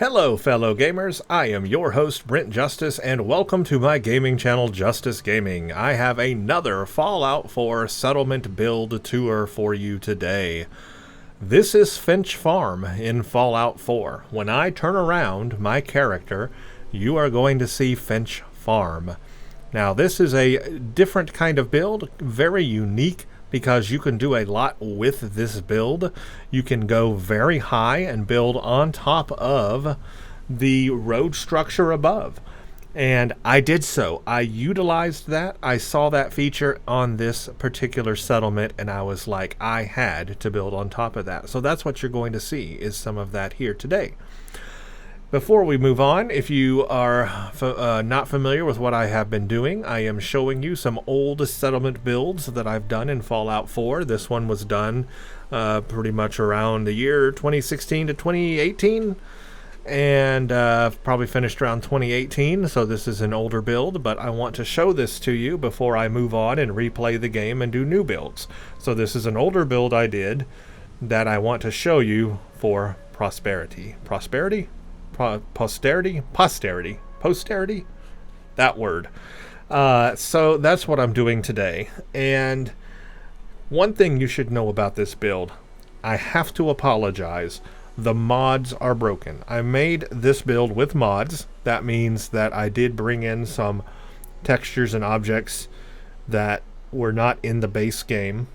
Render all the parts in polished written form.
Hello fellow gamers, I am your host Brent Justice and welcome to my gaming channel Justice Gaming. I have another Fallout 4 settlement build tour for you today. This is Finch Farm in Fallout 4. When I turn around my character, you are going to see Finch Farm. Now this is a different kind of build, very unique, because you can do a lot with this build. You can go very high and build on top of the road structure above. And I did so. I utilized that. I saw that feature on this particular settlement and I was like, I had to build on top of that. So that's what you're going to see, is some of that here today. Before we move on, if you are not familiar with what I have been doing, I am showing you some old settlement builds that I've done in Fallout 4. This one was done pretty much around the year 2016 to 2018, and probably finished around 2018, so this is an older build, but I want to show this to you before I move on and replay the game and do new builds. So this is an older build I did that I want to show you for prosperity. Prosperity? Posterity, that word. So that's what I'm doing today. And one thing you should know about this build, I have to apologize. The mods are broken. I made this build with mods. That means that I did bring in some textures and objects that were not in the base game.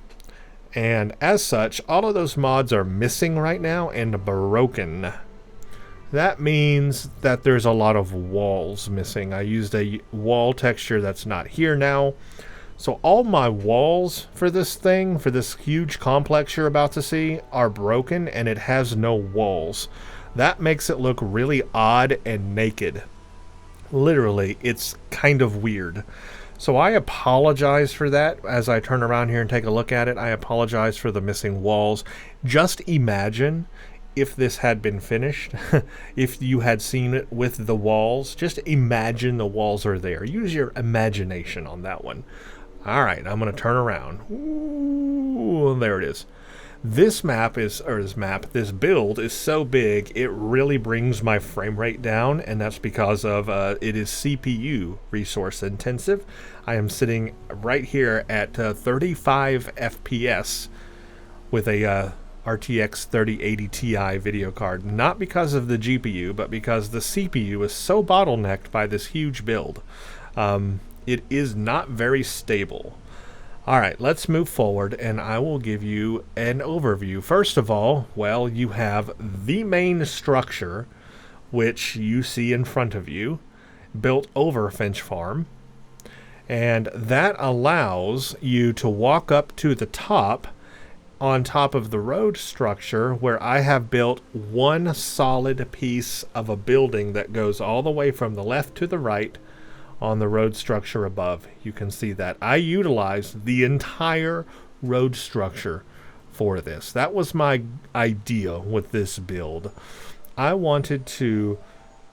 And as such, all of those mods are missing right now and broken. That means that there's a lot of walls missing. I used a wall texture that's not here now. So all my walls for this thing, for this huge complex you're about to see, are broken and it has no walls. That makes it look really odd and naked. Literally, it's kind of weird. So I apologize for that. As I turn around here and take a look at it, I apologize for the missing walls. Just imagine if this had been finished, if you had seen it with the walls, just imagine the walls are there. Use your imagination on that one. All right, I'm going to turn around. Ooh, there it is. This this build is so big, it really brings my frame rate down, and that's because of it is CPU resource intensive. I am sitting right here at 35 FPS with a RTX 3080 Ti video card, not because of the GPU, but because the CPU is so bottlenecked by this huge build. It is not very stable. All right, let's move forward and I will give you an overview. First of all, well, you have the main structure, which you see in front of you, built over Finch Farm, and that allows you to walk up to the top on top of the road structure, where I have built one solid piece of a building that goes all the way from the left to the right on the road structure above. You can see that I utilized the entire road structure for this. That was my idea with this build. I wanted to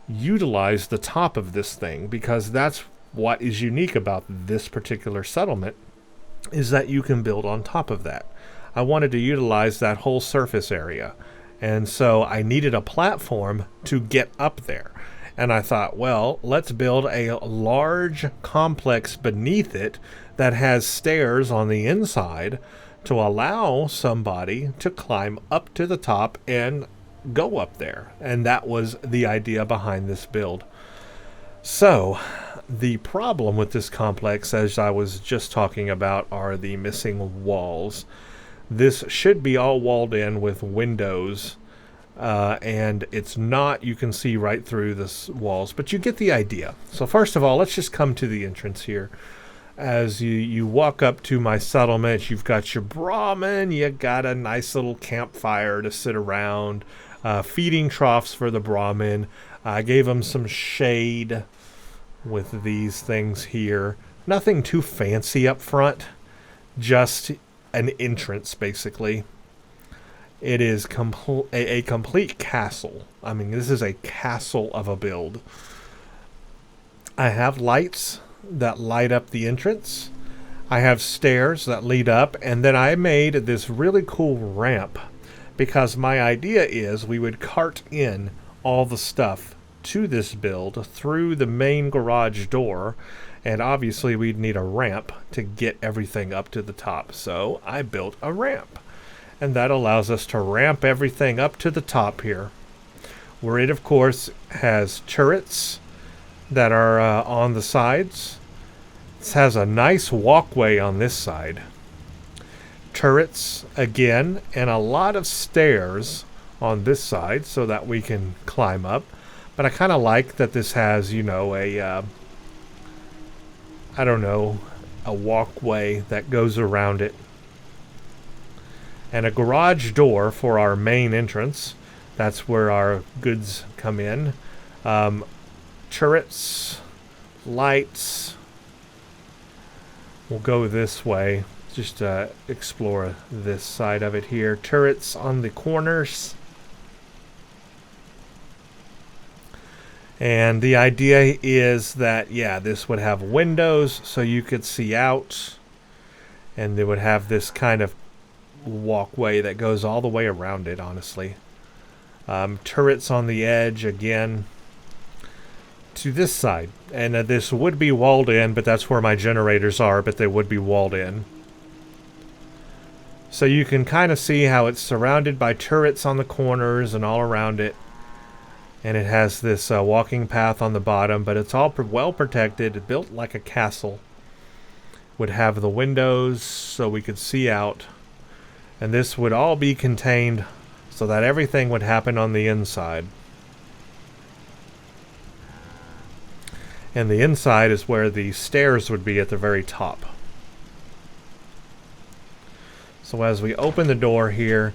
utilize the top of this thing because that's what is unique about this particular settlement, is that you can build on top of that. I wanted to utilize that whole surface area, and so I needed a platform to get up there. And I thought, well, let's build a large complex beneath it that has stairs on the inside to allow somebody to climb up to the top and go up there. And that was the idea behind this build. So the problem with this complex, as I was just talking about, are the missing walls. This should be all walled in with windows, and it's not. You can see right through the walls, but you get the idea. So first of all, let's just come to the entrance here. As you walk up to my settlement, you've got your Brahmin, you got a nice little campfire to sit around, feeding troughs for the Brahmin. I gave them some shade with these things here. Nothing too fancy up front, just an entrance, basically. It is a complete castle. I mean, this is a castle of a build. I have lights that light up the entrance. I have stairs that lead up, and then I made this really cool ramp because my idea is we would cart in all the stuff to this build through the main garage door, and obviously we'd need a ramp to get everything up to the top. So I built a ramp, and that allows us to ramp everything up to the top here, where it of course has turrets that are on the sides. This has a nice walkway on this side, turrets again, and a lot of stairs on this side so that we can climb up. But I kind of like that this has, you know, a I don't know, a walkway that goes around it, and a garage door for our main entrance. That's where our goods come in. Turrets, lights. We'll go this way. Just explore this side of it here. Turrets on the corners. And the idea is that, yeah, this would have windows so you could see out. And they would have this kind of walkway that goes all the way around it, honestly. Turrets on the edge, again, to this side. And this would be walled in, but that's where my generators are, but they would be walled in. So you can kind of see how it's surrounded by turrets on the corners and all around it. And it has this walking path on the bottom, but it's all well protected, built like a castle. Would have the windows so we could see out. And this would all be contained so that everything would happen on the inside. And the inside is where the stairs would be at the very top. So as we open the door here,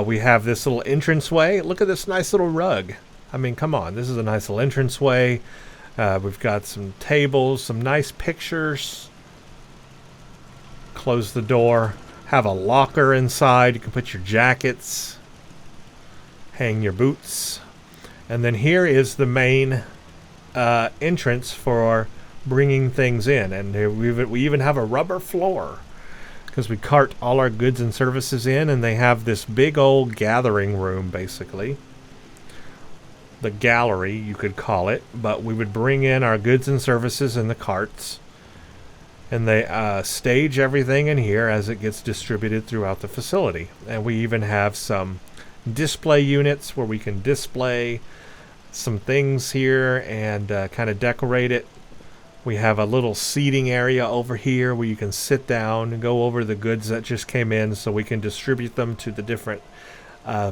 we have this little entranceway. Look at this nice little rug. I mean, come on, this is a nice little entranceway. We've got some tables, some nice pictures. Close the door. Have a locker inside. You can put your jackets. Hang your boots. And then here is the main entrance for bringing things in. And we even have a rubber floor, because we cart all our goods and services in, and they have this big old gathering room, basically. The gallery, you could call it, but we would bring in our goods and services in the carts, and they stage everything in here as it gets distributed throughout the facility. And we even have some display units where we can display some things here and kind of decorate it. We have a little seating area over here where you can sit down and go over the goods that just came in, so we can distribute them to the different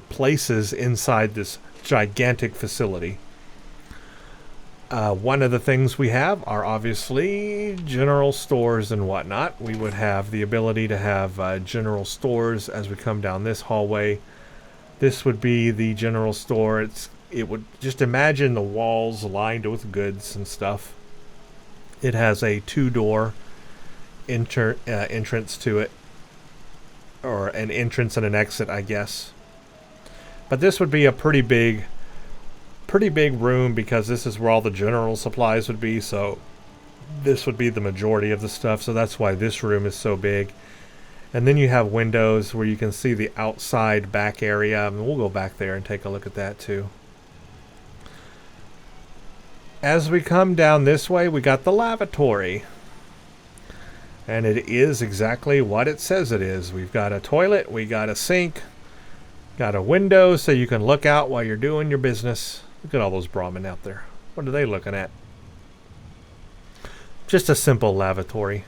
places inside this gigantic facility. One of the things we have are obviously general stores and whatnot. We would have the ability to have general stores as we come down this hallway. This would be the general store. It would just imagine the walls lined with goods and stuff. It has a two-door entrance to it, or an entrance and an exit, I guess. But this would be a pretty big room, because this is where all the general supplies would be. So this would be the majority of the stuff. So that's why this room is so big. And then you have windows where you can see the outside back area. And we'll go back there and take a look at that too. As we come down this way, we got the lavatory. And it is exactly what it says it is. We've got a toilet, we got a sink, got a window so you can look out while you're doing your business. Look at all those Brahmin out there. What are they looking at? Just a simple lavatory.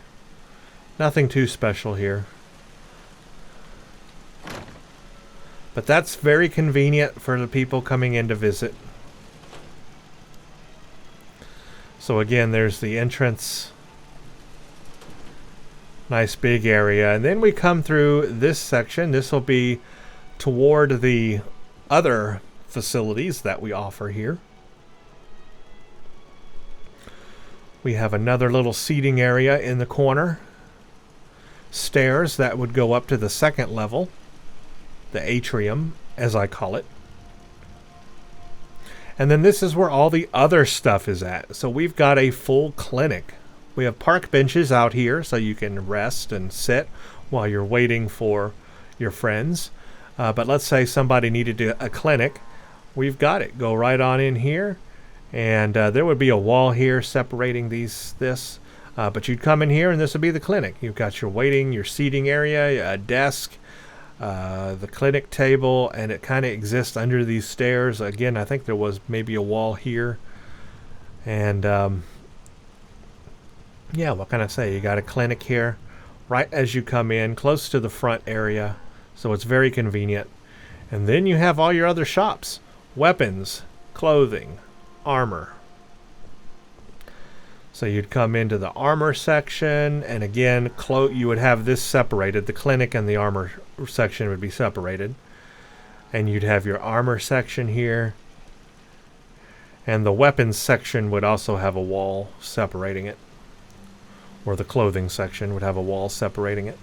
Nothing too special here. But that's very convenient for the people coming in to visit. So again, there's the entrance. Nice big area. And then we come through this section. This will be toward the other facilities that we offer here. We have another little seating area in the corner. Stairs that would go up to the second level. The atrium, as I call it. And then this is where all the other stuff is at. So we've got a full clinic. We have park benches out here so you can rest and sit while you're waiting for your friends. But let's say somebody needed a clinic. we've got it. Go right on in here, and there would be a wall here separating this. But you'd come in here, and this would be the clinic. You've got your your seating area, a desk, the clinic table, and it kind of exists under these stairs. Again, I think there was maybe a wall here. And yeah, what can I say? You got a clinic here right as you come in, close to the front area, so it's very convenient. And then you have all your other shops: weapons, clothing, armor. So you'd come into the armor section, and again, you would have this separated. The clinic and the armor section would be separated. And you'd have your armor section here. And the weapons section would also have a wall separating it. Or the clothing section would have a wall separating it.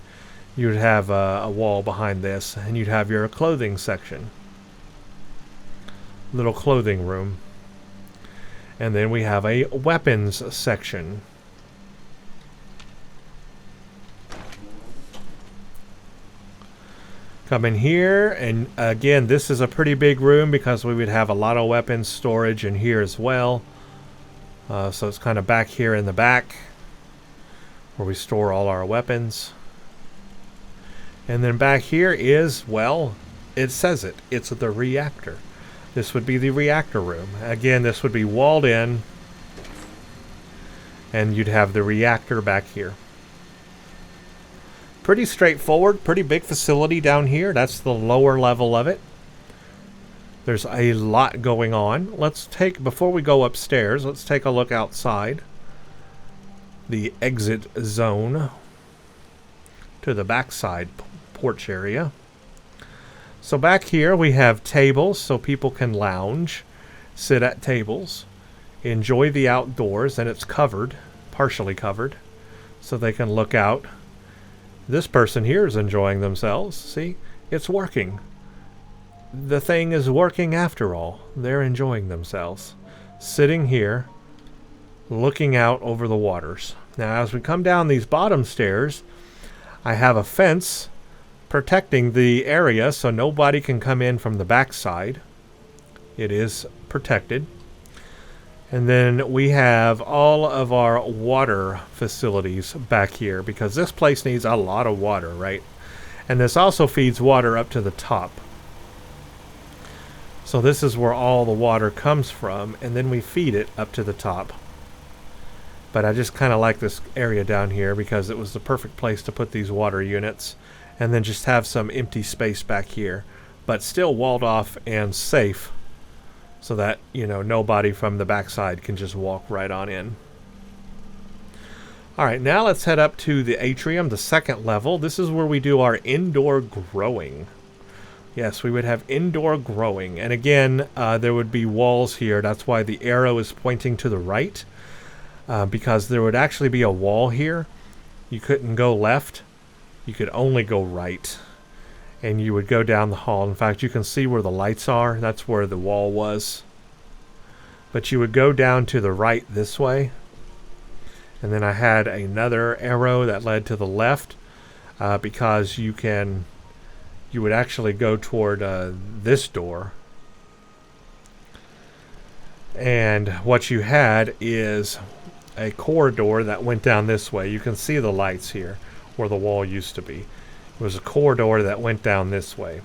You'd have a wall behind this, and you'd have your clothing section. Little clothing room. And then we have a weapons section. Come in here, and again, this is a pretty big room because we would have a lot of weapons storage in here as well. So it's kind of back here in the back where we store all our weapons. And then back here is, well, it says it. It's the reactor. This would be the reactor room. Again, this would be walled in, and you'd have the reactor back here. Pretty straightforward, pretty big facility down here. That's the lower level of it. There's a lot going on. Before we go upstairs, let's take a look outside the exit zone to the backside porch area. So back here we have tables so people can lounge, sit at tables, enjoy the outdoors, and it's covered, partially covered, so they can look out. This person here is enjoying themselves. See, it's working. The thing is working after all. They're enjoying themselves. Sitting here, looking out over the waters. Now as we come down these bottom stairs, I have a fence protecting the area so nobody can come in from the backside. It is protected. And then we have all of our water facilities back here because this place needs a lot of water, right? And this also feeds water up to the top. So this is where all the water comes from, and then we feed it up to the top. But I just kind of like this area down here because it was the perfect place to put these water units. And then just have some empty space back here, but still walled off and safe so that, you know, nobody from the backside can just walk right on in. All right, now let's head up to the atrium, the second level. This is where we do our indoor growing. Yes, we would have indoor growing. And again, there would be walls here. That's why the arrow is pointing to the right, because there would actually be a wall here. You couldn't go left. You could only go right, and you would go down the hall. In fact, you can see where the lights are. That's where the wall was. But you would go down to the right this way, and then I had another arrow that led to the left because you would actually go toward this door. And what you had is a corridor that went down this way. You can see the lights here where the wall used to be. It was a corridor that went down this way.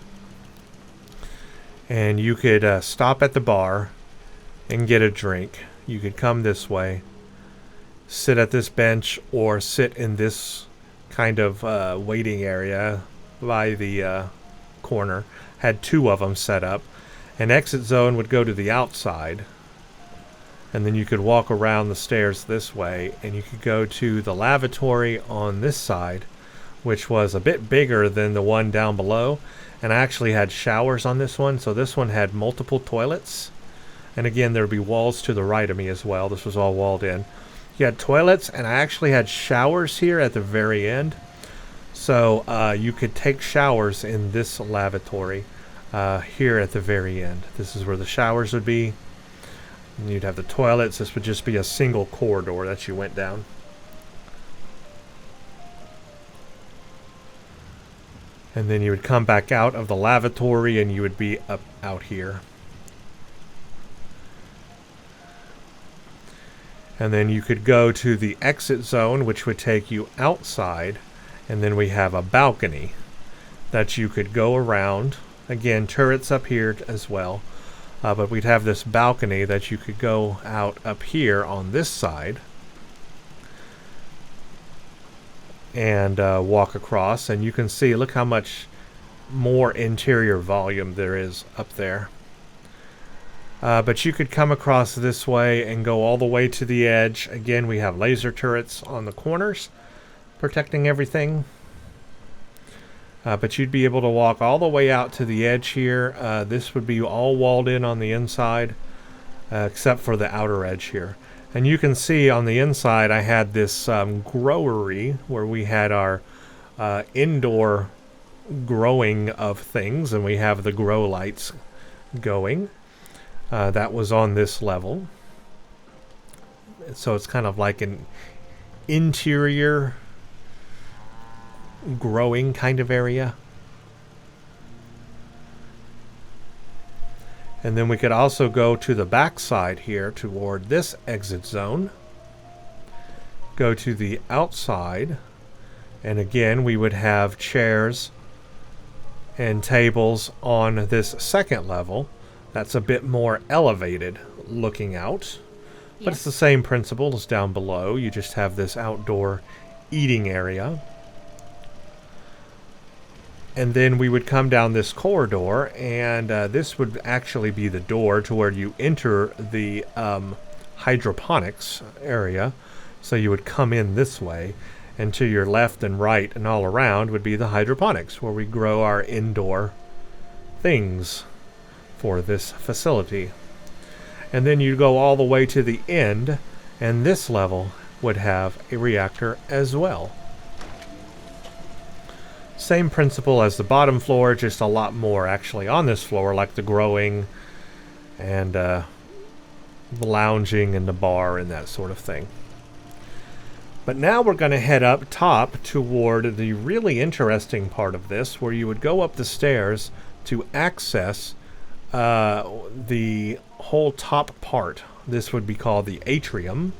And you could stop at the bar and get a drink. You could come this way, sit at this bench, or sit in this kind of waiting area by the corner. Had two of them set up. An exit zone would go to the outside, and then you could walk around the stairs this way, and you could go to the lavatory on this side, which was a bit bigger than the one down below. And I actually had showers on this one, so this one had multiple toilets. And again, there would be walls to the right of me as well. This was all walled in. You had toilets, and I actually had showers here at the very end. So you could take showers in this lavatory here at the very end. This is where the showers would be. And you'd have the toilets. This would just be a single corridor that you went down. And then you would come back out of the lavatory and you would be up out here. And then you could go to the exit zone, which would take you outside. And then we have a balcony that you could go around. Again, turrets up here as well. But we'd have this balcony that you could go out up here on this side and walk across. And you can see, look how much more interior volume there is up there. But you could come across this way and go all the way to the edge. Again, we have laser turrets on the corners protecting everything. But you'd be able to walk all the way out to the edge here. This would be all walled in on the inside, except for the outer edge here. And you can see on the inside I had this growery where we had our indoor growing of things, and we have the grow lights going. That was on this level. So it's kind of like an interior growing kind of area. And then we could also go to the back side here toward this exit zone. Go to the outside. And again, we would have chairs and tables on this second level. That's a bit more elevated looking out. But Yes. it's the same principle as down below. You just have this outdoor eating area. And then we would come down this corridor, and this would actually be the door to where you enter the hydroponics area. So you would come in this way, and to your left and right and all around would be the hydroponics, where we grow our indoor things for this facility. And then you go all the way to the end, and this level would have a reactor as well. Same principle as the bottom floor, just a lot more actually on this floor, like the growing and the lounging and the bar and that sort of thing. But now we're going to head up top toward the really interesting part of this, where you would go up the stairs to access the whole top part. This would be called the Atrium.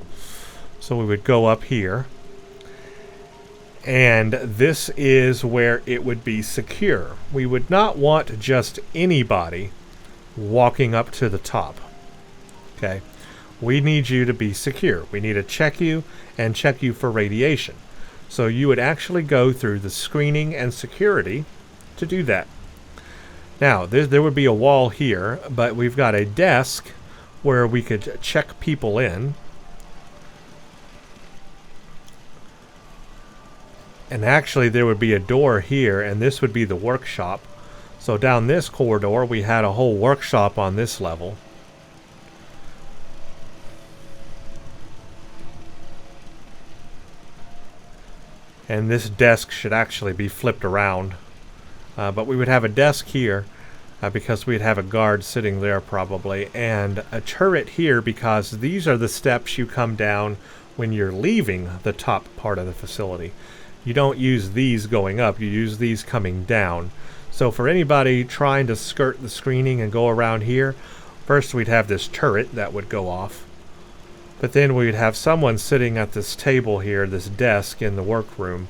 So we would go up here. And this is where it would be secure. We would not want just anybody walking up to the top. Okay? We need you to be secure. We need to check you and check you for radiation. So you would actually go through the screening and security to do that. Now, there would be a wall here, but we've got a desk where we could check people in. And actually, there would be a door here, and this would be the workshop. So down this corridor, we had a whole workshop on this level. And this desk should actually be flipped around. But we would have a desk here because we'd have a guard sitting there probably, and a turret here because these are the steps you come down when you're leaving the top part of the facility. You don't use these going up, you use these coming down. So for anybody trying to skirt the screening and go around here, first we'd have this turret that would go off. But then we'd have someone sitting at this table here, this desk in the workroom,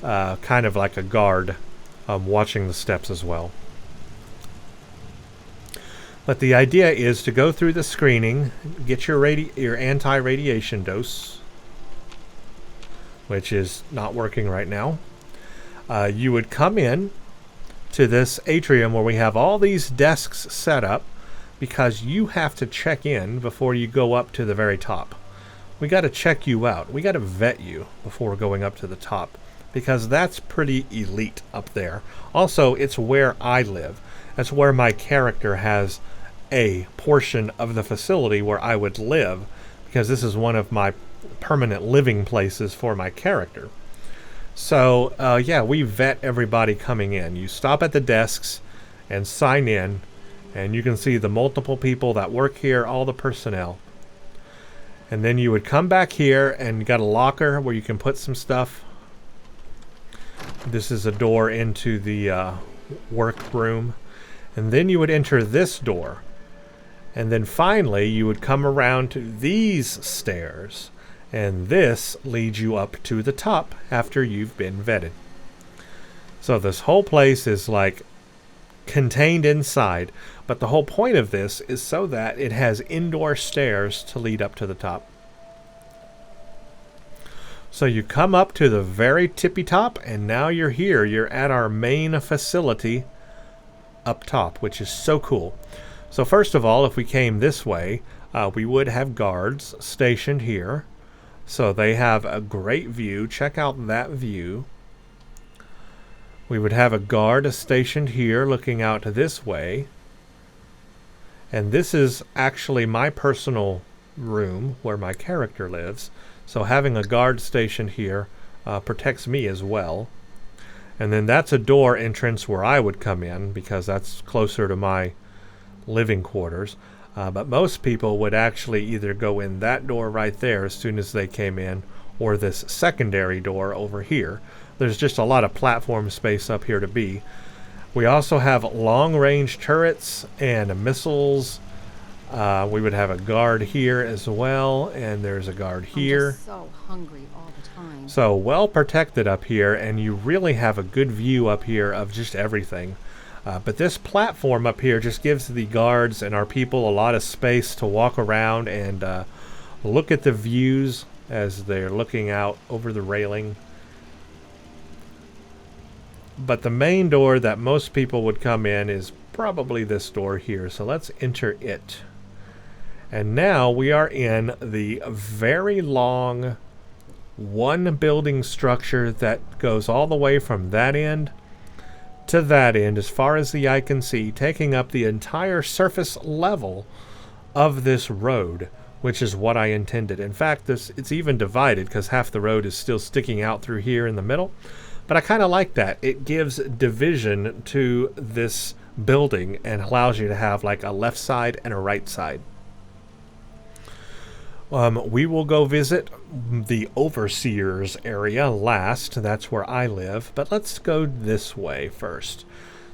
kind of like a guard, watching the steps as well. But the idea is to go through the screening, get your anti-radiation dose, which is not working right now. You would come in to this atrium where we have all these desks set up because you have to check in before you go up to the very top. We got to check you out. We got to vet you before going up to the top, because that's pretty elite up there. Also, it's where I live. That's where my character has a portion of the facility where I would live, because this is one of my permanent living places for my character. So, yeah, we vet everybody coming in. You stop at the desks and sign in, and you can see the multiple people that work here, all the personnel. And then you would come back here and you got a locker where you can put some stuff. This is a door into the workroom. And then you would enter this door. And then finally, you would come around to these stairs. And this leads you up to the top after you've been vetted. So this whole place is like contained inside. But the whole point of this is so that it has indoor stairs to lead up to the top. So you come up to the very tippy top, and now you're here. You're at our main facility up top, which is so cool. So first of all, if we came this way, we would have guards stationed here. So they have a great view. Check out that view. We would have a guard stationed here looking out this way. And this is actually my personal room where my character lives. So having a guard stationed here protects me as well. And then that's a door entrance where I would come in because that's closer to my living quarters. But most people would actually either go in that door right there as soon as they came in, or this secondary door over here. There's just a lot of platform space up here to be. We also have long-range turrets and missiles. We would have a guard here as well, and there's a guard here. I'm just so hungry all the time. So well protected up here, and you really have a good view up here of just everything. But this platform up here just gives the guards and our people a lot of space to walk around and look at the views as they're looking out over the railing. But the main door that most people would come in is probably this door here. So let's enter it. And now we are in the very long one building structure that goes all the way from that end to that end as far as the eye can see, taking up the entire surface level of this road, which is what I intended. In fact, it's even divided because half the road is still sticking out through here in the middle. But I kind of like that. It gives division to this building and allows you to have like a left side and a right side. We will go visit the Overseer's area last. That's where I live. But let's go this way first.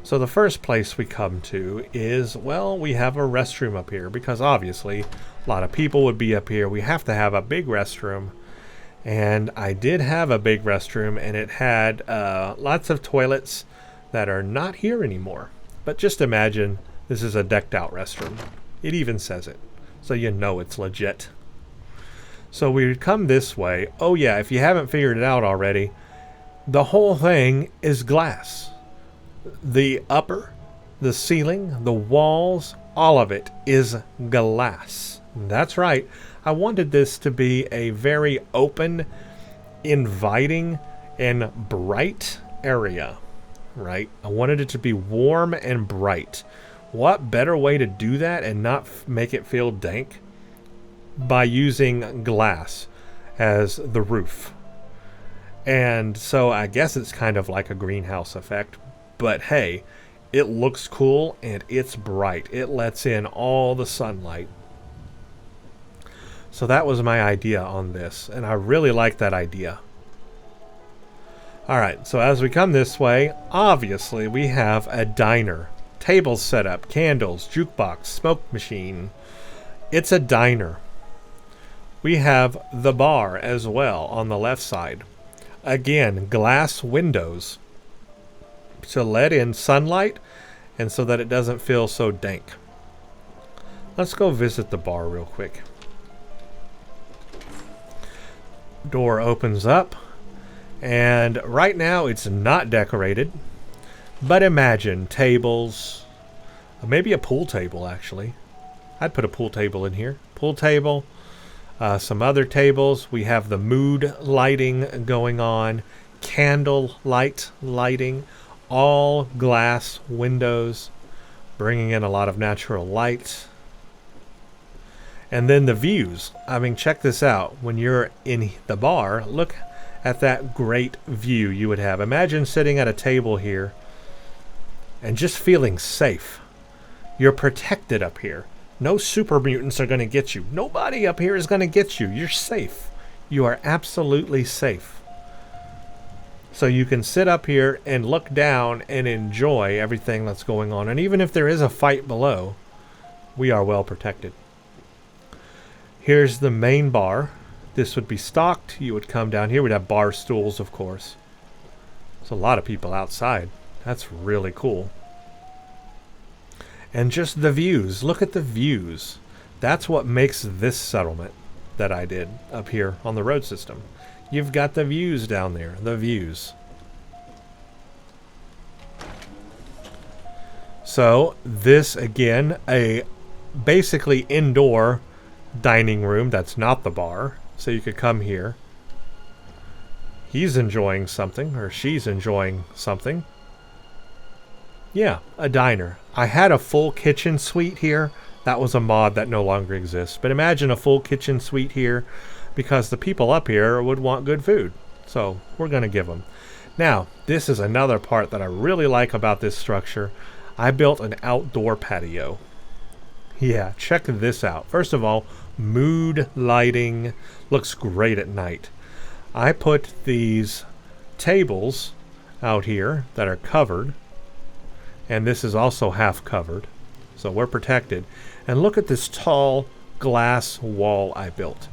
So the first place we come to is, well, we have a restroom up here because obviously a lot of people would be up here. We have to have a big restroom. And I did have a big restroom, and it had lots of toilets that are not here anymore. But just imagine this is a decked out restroom. It even says it. So you know it's legit. So we would come this way. Oh yeah, if you haven't figured it out already, the whole thing is glass. The upper, the ceiling, the walls, all of it is glass. That's right. I wanted this to be a very open, inviting, and bright area, right? I wanted it to be warm and bright. What better way to do that and not make it feel dank? By using glass as the roof. And so I guess it's kind of like a greenhouse effect, but hey, it looks cool and it's bright. It lets in all the sunlight. So that was my idea on this, and I really like that idea. Alright, so as we come this way, obviously we have a diner. Tables set up, candles, jukebox, smoke machine. It's a diner. We have the bar as well on the left side. Again, glass windows to let in sunlight and so that it doesn't feel so dank. Let's go visit the bar real quick. Door opens up, and right now it's not decorated, but imagine tables, maybe a pool table actually. I'd put a pool table in here. Pool table. Some other tables. We have the mood lighting going on, candle lighting, all glass windows, bringing in a lot of natural light. And then the views. I mean, check this out. When you're in the bar, look at that great view you would have. Imagine sitting at a table here and just feeling safe. You're protected up here. No super mutants are going to get you. Nobody up here is going to get you. You're safe. You are absolutely safe. So you can sit up here and look down and enjoy everything that's going on. And even if there is a fight below, We are well protected. Here's the main bar. This would be stocked. You would come down here. We'd have bar stools, of course. There's a lot of people outside. That's really cool. And just the views. Look at the views. That's what makes this settlement that I did up here on the road system. You've got the views down there. The views. So this, again, a basically indoor dining room. That's not the bar. So you could come here. He's enjoying something, or she's enjoying something. Yeah, a diner. I had a full kitchen suite here. That was a mod that no longer exists. But imagine a full kitchen suite here, because the people up here would want good food. So we're going to give them. Now, this is another part that I really like about this structure. I built an outdoor patio. Yeah, check this out. First of all, mood lighting. Looks great at night. I put these tables out here that are covered. And this is also half covered. So we're protected. And look at this tall glass wall I built.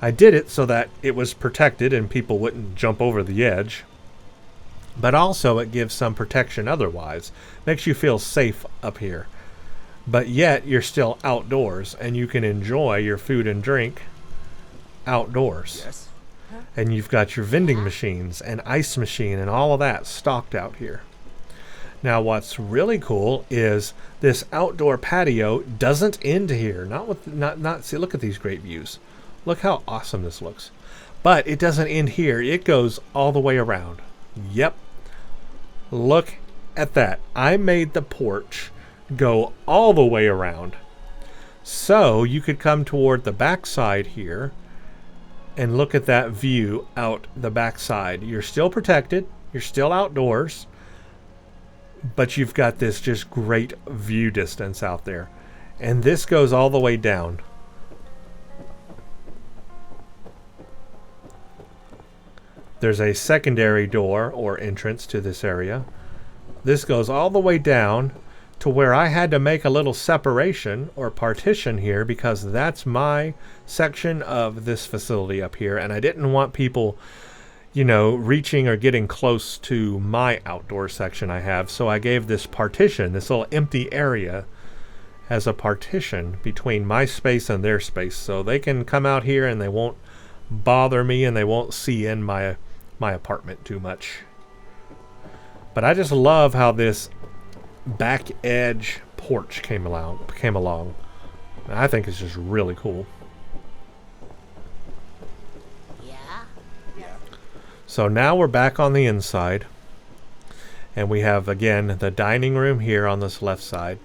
I did it so that it was protected and people wouldn't jump over the edge. But also it gives some protection otherwise. Makes you feel safe up here. But yet you're still outdoors and you can enjoy your food and drink outdoors. Yes. And you've got your vending machines and ice machine and all of that stocked out here. Now what's really cool is this outdoor patio doesn't end here. See, look at these great views. Look how awesome this looks. But it doesn't end here. It goes all the way around. Yep. Look at that. I made the porch go all the way around. So you could come toward the backside here and look at that view out the backside. You're still protected. You're still outdoors. But you've got this just great view distance out there. And this goes all the way down. There's a secondary door or entrance to this area. This goes all the way down to where I had to make a little separation or partition here because that's my section of this facility up here. And I didn't want people, you know, reaching or getting close to my outdoor section I have. So I gave this partition, this little empty area, as a partition between my space and their space. So they can come out here and they won't bother me and they won't see in my apartment too much. But I just love how this back edge porch came along. I think it's just really cool. So now we're back on the inside. And we have, again, the dining room here on this left side.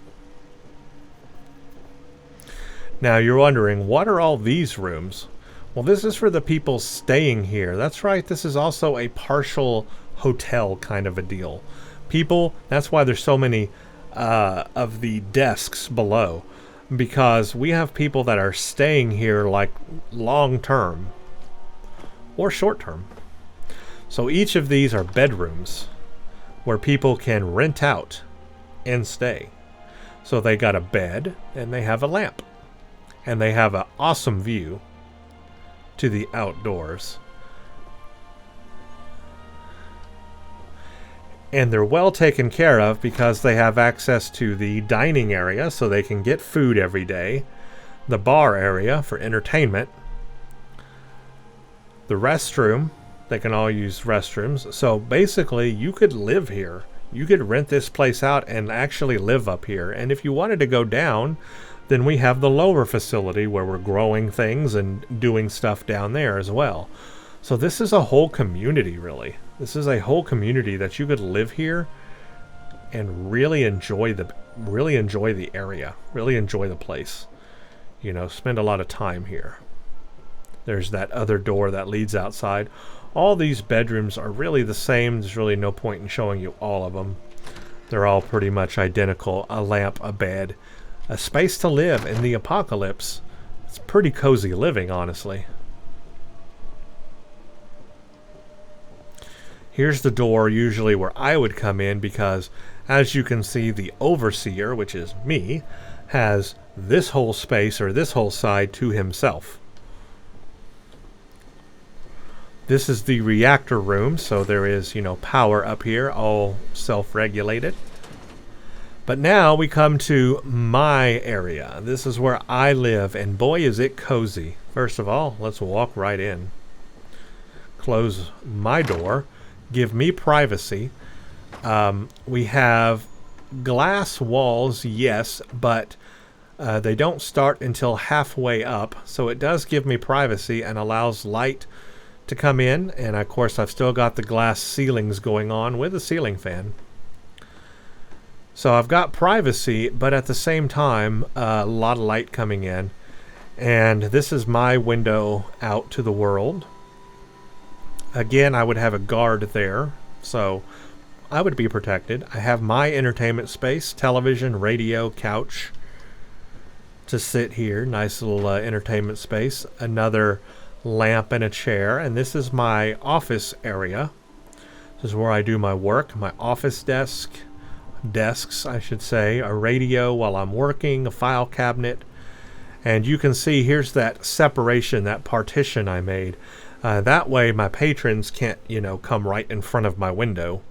Now you're wondering, what are all these rooms? Well, this is for the people staying here. That's right, this is also a partial hotel kind of a deal. People, that's why there's so many of the desks below. Because we have people that are staying here like long term or short term. So each of these are bedrooms where people can rent out and stay. So they got a bed and they have a lamp. And they have an awesome view to the outdoors. And they're well taken care of because they have access to the dining area so they can get food every day. The bar area for entertainment. The restroom. They can all use restrooms. So basically, you could live here. You could rent this place out and actually live up here. And if you wanted to go down, then we have the lower facility where we're growing things and doing stuff down there as well. So this is a whole community, really. This is a whole community that you could live here and really enjoy the area, really enjoy the place. You know, spend a lot of time here. There's that other door that leads outside. All these bedrooms are really the same. There's really no point in showing you all of them. They're all pretty much identical. A lamp, a bed, a space to live in the apocalypse. It's pretty cozy living, honestly. Here's the door usually where I would come in because As you can see, the overseer, which is me, has this whole space or this whole side to himself. This is the reactor room, so there is, power up here, all self-regulated. But now we come to my area. This is where I live, and boy is it cozy. First of all, let's walk right in. Close my door. Give me privacy. We have glass walls, yes, but they don't start until halfway up, so it does give me privacy and allows light to come in. And of course, I've still got the glass ceilings going on with a ceiling fan. So I've got privacy, but at the same time, a lot of light coming in. And this is my window out to the world. Again, I would have a guard there, so I would be protected. I have my entertainment space, television, radio, couch to sit here. Nice little entertainment space. Another lamp and a chair. And this is my office area. This is where I do my work. My office desks, I should say. A radio while I'm working. A file cabinet. And you can see here's that separation, that partition I made. That way my patrons can't, come right in front of my window.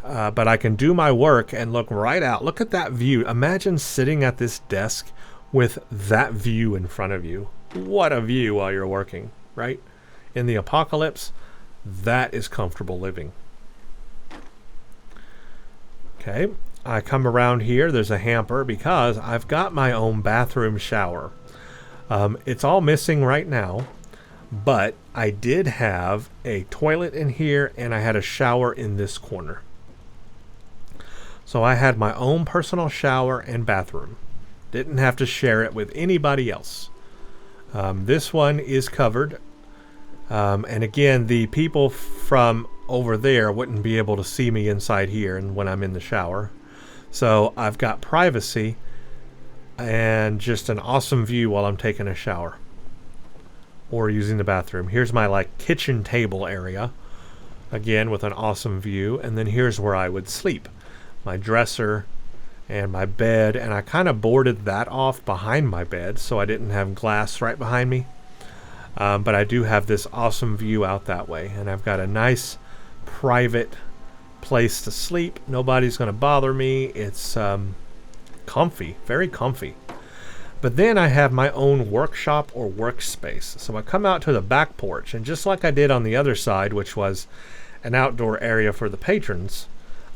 But I can do my work and look right out. Look at that view. Imagine sitting at this desk with that view in front of you. What a view while you're working, right? In the apocalypse, that is comfortable living. Okay, I come around here. There's a hamper because I've got my own bathroom shower. It's all missing right now, but I did have a toilet in here and I had a shower in this corner. So I had my own personal shower and bathroom. Didn't have to share it with anybody else. This one is covered. And again, the people from over there wouldn't be able to see me inside here and when I'm in the shower. So I've got privacy and just an awesome view while I'm taking a shower or using the bathroom. Here's my kitchen table area, again with an awesome view. And then here's where I would sleep. My dresser and my bed, and I kind of boarded that off behind my bed so I didn't have glass right behind me. But I do have this awesome view out that way, and I've got a nice private place to sleep. Nobody's going to bother me. It's comfy, very comfy. But then I have my own workshop or workspace. So I come out to the back porch, and just like I did on the other side, which was an outdoor area for the patrons,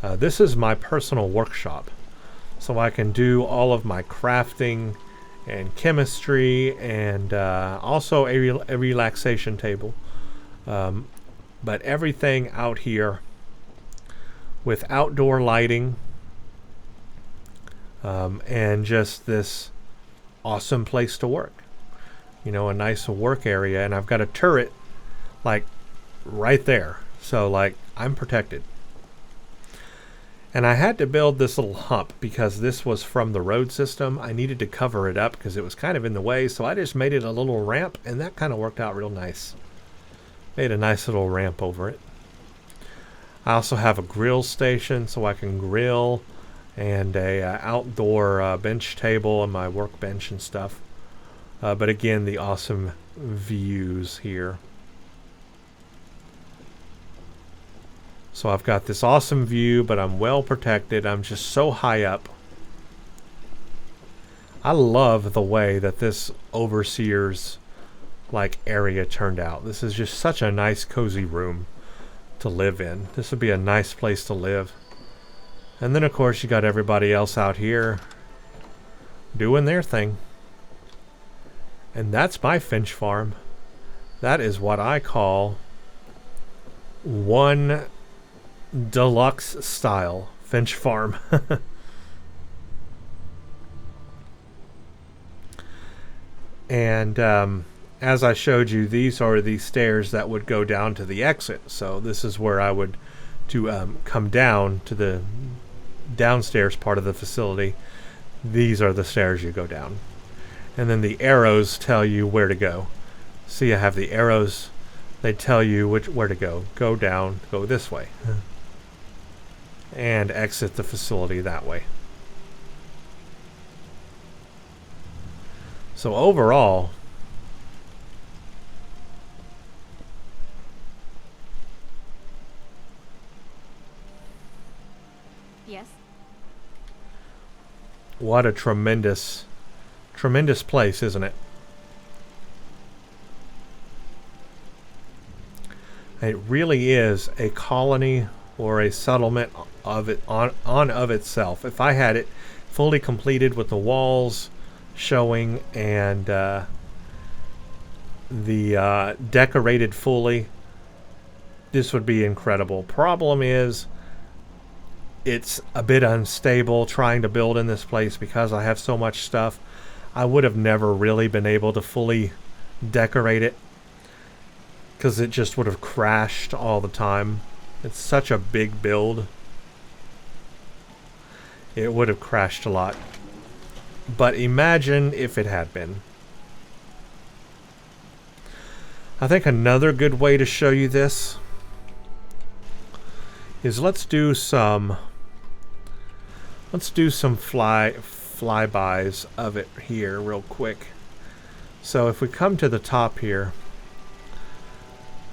this is my personal workshop. So I can do all of my crafting and chemistry and also a relaxation table. But everything out here with outdoor lighting and just this awesome place to work. A nice work area. And I've got a turret right there. So I'm protected. And I had to build this little hump because this was from the road system. I needed to cover it up because it was kind of in the way. So I just made it a little ramp, and that kind of worked out real nice. Made a nice little ramp over it. I also have a grill station so I can grill, and a outdoor bench table and my workbench and stuff. But again, the awesome views here. So I've got this awesome view, but I'm well protected. I'm just so high up. I love the way that this overseer's area turned out. This is just such a nice cozy room to live in. This would be a nice place to live. And then of course you got everybody else out here doing their thing. And that's my Finch Farm. That is what I call one deluxe style Finch Farm. And as I showed you, these are the stairs that would go down to the exit. So this is where I would come down to the downstairs part of the facility. These are the stairs you go down. And then the arrows tell you where to go. See, I have the arrows. They tell you where to go. Go down, go this way. and exit the facility that way. So overall, Yes. what a tremendous place, isn't it? It really is a colony or a settlement of it on of itself. If I had it fully completed with the walls showing and the decorated fully, this would be incredible. Problem is, it's a bit unstable trying to build in this place because I have so much stuff. I would have never really been able to fully decorate it because it just would have crashed all the time. It's such a big build. It would have crashed a lot. But imagine if it had been. I think another good way to show you this is let's do some flybys of it here real quick. So if we come to the top here,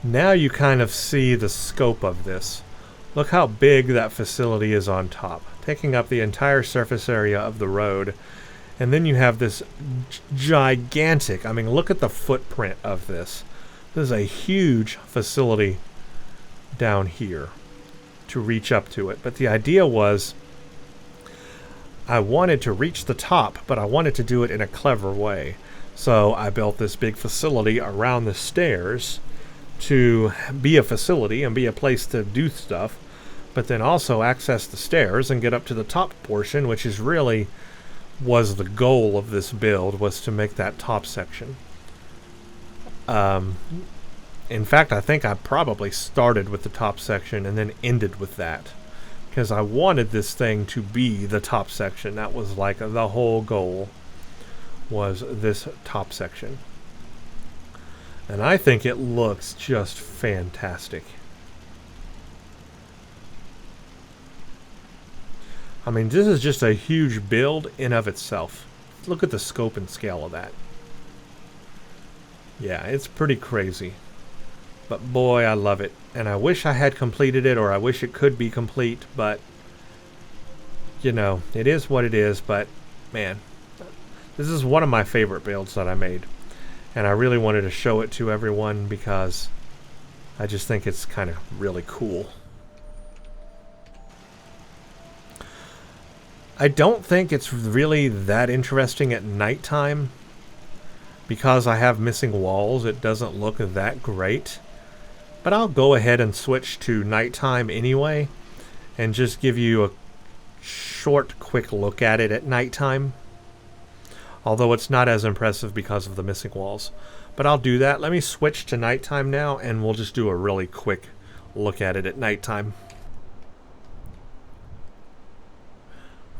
now you kind of see the scope of this. Look how big that facility is on top, taking up the entire surface area of the road. And then you have this gigantic, I mean, look at the footprint of this. This is a huge facility down here to reach up to it. But the idea was I wanted to reach the top, but I wanted to do it in a clever way. So I built this big facility around the stairs to be a facility and be a place to do stuff, but then also access the stairs and get up to the top portion, which is really was the goal of this build, was to make that top section. In fact, I think I probably started with the top section and then ended with that, because I wanted this thing to be the top section. That was like the whole goal, was this top section. And I think it looks just fantastic. I mean, this is just a huge build in of itself. Look at the scope and scale of that. Yeah, it's pretty crazy. But boy, I love it. And I wish I had completed it, or I wish it could be complete, but you know, it is what it is. But man, this is one of my favorite builds that I made. And I really wanted to show it to everyone because I just think it's kind of really cool. I don't think it's really that interesting at nighttime. Because I have missing walls, it doesn't look that great. But I'll go ahead and switch to nighttime anyway, and just give you a short, quick look at it at nighttime. Although it's not as impressive because of the missing walls. But I'll do that. Let me switch to nighttime now, and we'll just do a really quick look at it at nighttime.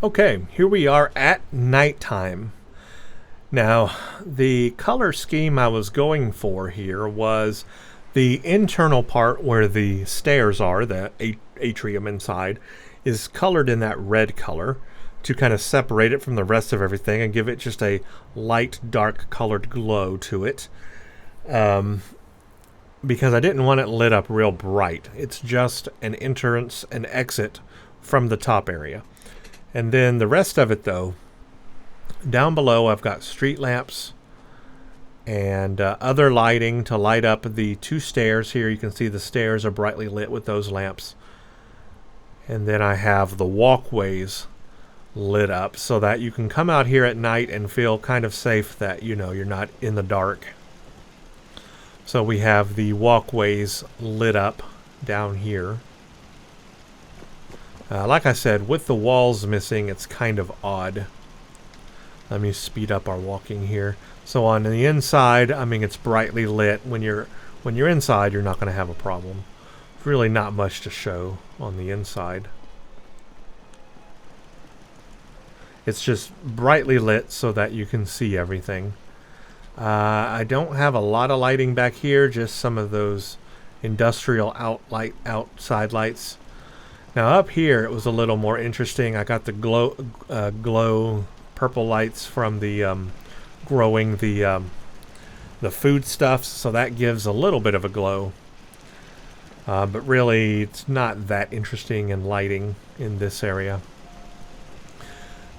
Okay, here we are at nighttime. Now, the color scheme I was going for here was the internal part where the stairs are, the atrium inside, is colored in that red color to kind of separate it from the rest of everything and give it just a light, dark colored glow to it. Because I didn't want it lit up real bright. It's just an entrance and exit from the top area. And then the rest of it, though, down below I've got street lamps and other lighting to light up the two stairs here. You can see the stairs are brightly lit with those lamps. And then I have the walkways lit up so that you can come out here at night and feel kind of safe that, you know, you're not in the dark. So we have the walkways lit up down here. Like I said, with the walls missing, it's kind of odd. Let me speed up our walking here. So on the inside, I mean, it's brightly lit. When you're inside, you're not going to have a problem. Really not much to show on the inside. It's just brightly lit so that you can see everything. I don't have a lot of lighting back here, just some of those industrial outside lights. Now up here it was a little more interesting. I got the glow purple lights from the growing the foodstuffs, so that gives a little bit of a glow. But really, it's not that interesting in lighting in this area.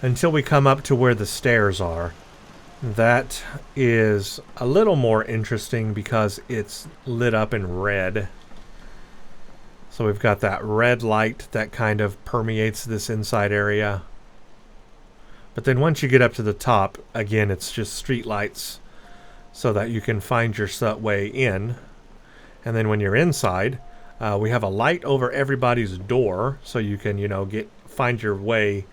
Until we come up to where the stairs are. That is a little more interesting because it's lit up in red. So we've got that red light that kind of permeates this inside area. But then once you get up to the top, again, it's just street lights so that you can find your way in. And then when you're inside, we have a light over everybody's door so you can, find your way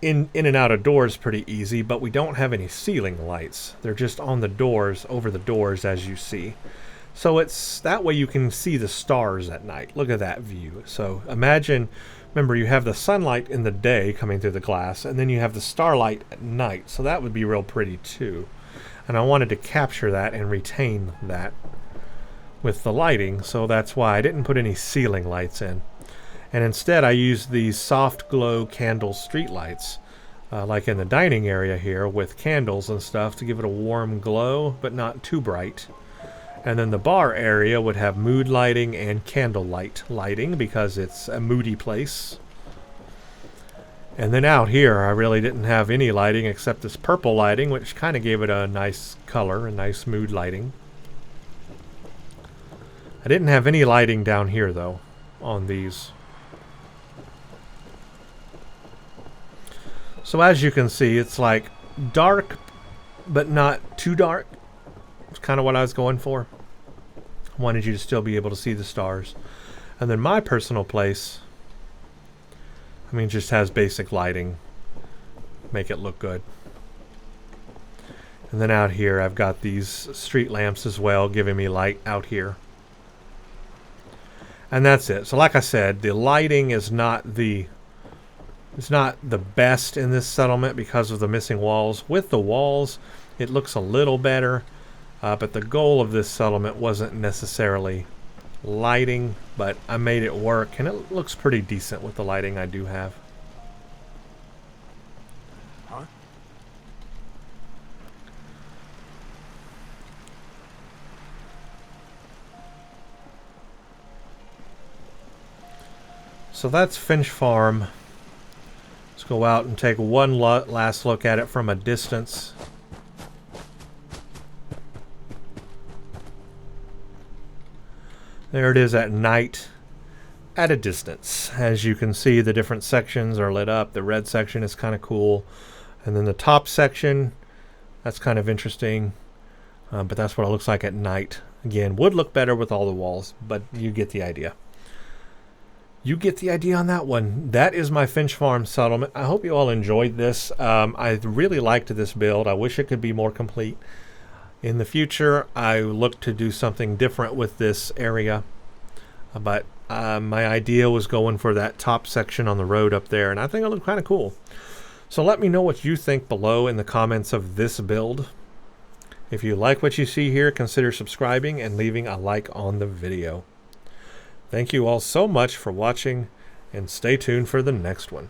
in and out of doors pretty easy, but we don't have any ceiling lights. They're just on the doors, over the doors, as you see. So it's that way you can see the stars at night. Look at that view. So imagine, remember, you have the sunlight in the day coming through the glass, and then you have the starlight at night. So that would be real pretty too. And I wanted to capture that and retain that with the lighting, so that's why I didn't put any ceiling lights in. And instead I used these soft glow candle street lights, like in the dining area here with candles and stuff to give it a warm glow, but not too bright. And then the bar area would have mood lighting and candlelight lighting because it's a moody place. And then out here I really didn't have any lighting except this purple lighting, which kind of gave it a nice color, a nice mood lighting. I didn't have any lighting down here though on these. So as you can see, it's like dark, but not too dark. It's kind of what I was going for. I wanted you to still be able to see the stars. And then my personal place, just has basic lighting. Make it look good. And then out here, I've got these street lamps as well, giving me light out here. And that's it. So like I said, the lighting is not the best in this settlement because of the missing walls. With the walls, it looks a little better, but the goal of this settlement wasn't necessarily lighting, but I made it work, and it looks pretty decent with the lighting I do have. Huh? So that's Finch Farm. Let's go out and take one last look at it from a distance. There it is at night at a distance. As you can see, the different sections are lit up. The red section is kind of cool. And then the top section, that's kind of interesting. But that's what it looks like at night. Again, would look better with all the walls, but you get the idea. You get the idea on that one. That is my Finch Farm settlement. I hope you all enjoyed this. I really liked this build. I wish it could be more complete. In the future, I look to do something different with this area. But my idea was going for that top section on the road up there, and I think it looked kind of cool. So let me know what you think below in the comments of this build. If you like what you see here, consider subscribing and leaving a like on the video. Thank you all so much for watching, and stay tuned for the next one.